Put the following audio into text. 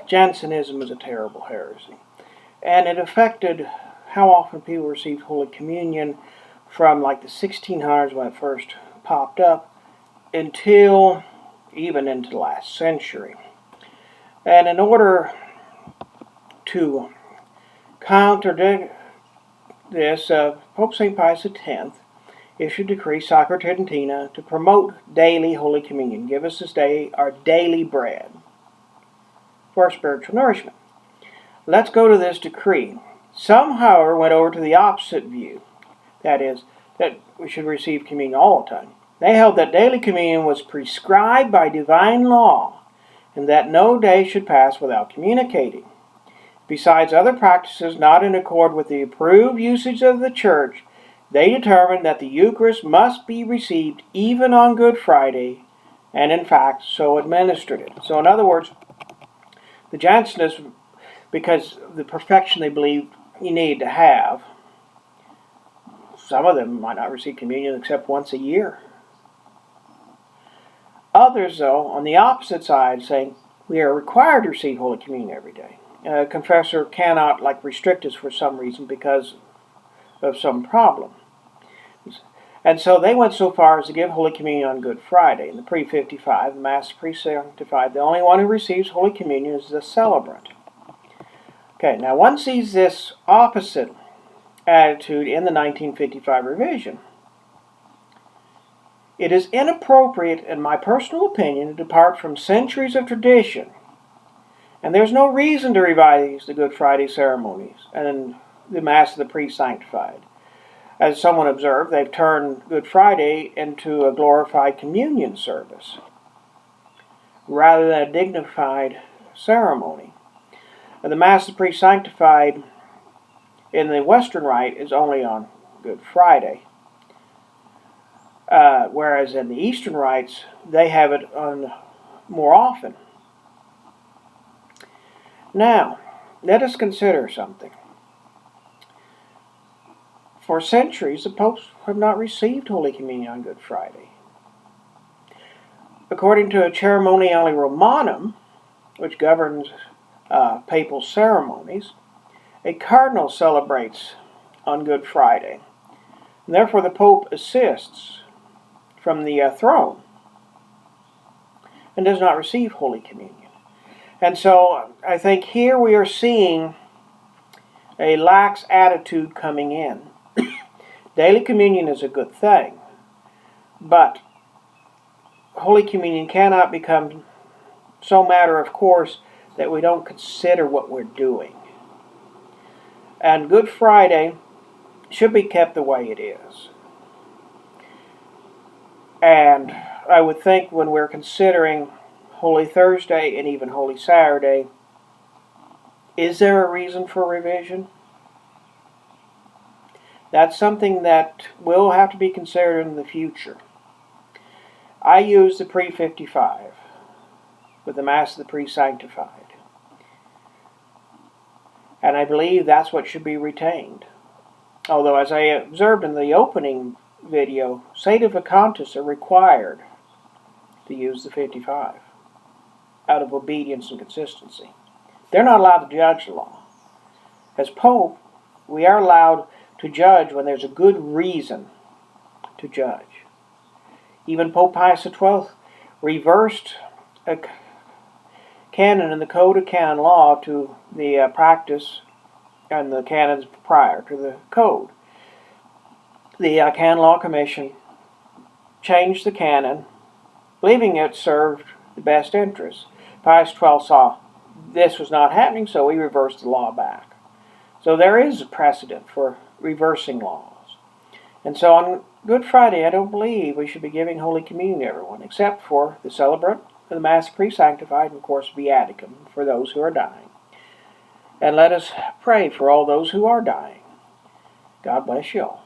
Jansenism is a terrible heresy. And it affected how often people received Holy Communion from like the 1600s when it first popped up until even into the last century. And in order to contradict this, Pope St. Pius X issued decree Sacra Tridentina to promote daily Holy Communion. Give us this day our daily bread for our spiritual nourishment. Let's go to this decree. Some, however, went over to the opposite view. That is, that we should receive communion all the time. They held that daily communion was prescribed by divine law and that no day should pass without communicating. Besides other practices not in accord with the approved usage of the Church, they determined that the Eucharist must be received even on Good Friday, and in fact so administered it. So in other words, the Jansenists, because of the perfection they believed you need to have, some of them might not receive communion except once a year. Others, though, on the opposite side, saying we are required to receive Holy Communion every day. A confessor cannot restrict us for some reason because of some problem. And so they went so far as to give Holy Communion on Good Friday. In the Pre-55, the Mass Pre-Sanctified, the only one who receives Holy Communion is the celebrant. Okay, now one sees this opposite attitude in the 1955 revision. It is inappropriate, in my personal opinion, to depart from centuries of tradition. And there's no reason to revise the Good Friday ceremonies and the Mass of the Pre-Sanctified. As someone observed, they've turned Good Friday into a glorified communion service rather than a dignified ceremony. And the Mass of the Pre-Sanctified in the Western Rite is only on Good Friday, whereas in the Eastern Rites, they have it on more often. Now, let us consider something. For centuries, the popes have not received Holy Communion on Good Friday. According to a Ceremoniale Romanum, which governs papal ceremonies, a cardinal celebrates on Good Friday. And therefore, the Pope assists from the throne and does not receive Holy Communion. And so I think here we are seeing a lax attitude coming in. Daily communion is a good thing, but Holy Communion cannot become so matter of course that we don't consider what we're doing. And Good Friday should be kept the way it is. And I would think when we're considering Holy Thursday and even Holy Saturday, is there a reason for revision? That's something that will have to be considered in the future. I use the Pre-55 with the Mass of the Pre-Sanctified. And I believe that's what should be retained. Although, as I observed in the opening video, Sedevacantists are required to use the 55 out of obedience and consistency. They're not allowed to judge the law. As Pope, we are allowed to judge when there's a good reason to judge. Even Pope Pius XII reversed a canon in the Code of Canon Law to the practice and the canons prior to the Code. The Canon Law Commission changed the canon, believing it served the best interests. Pius XII saw this was not happening, so he reversed the law back. So there is a precedent for reversing laws. And so on Good Friday, I don't believe we should be giving Holy Communion to everyone, except for the celebrant, the Mass Pre-Sanctified, and of course Viaticum for those who are dying. And let us pray for all those who are dying. God bless you all.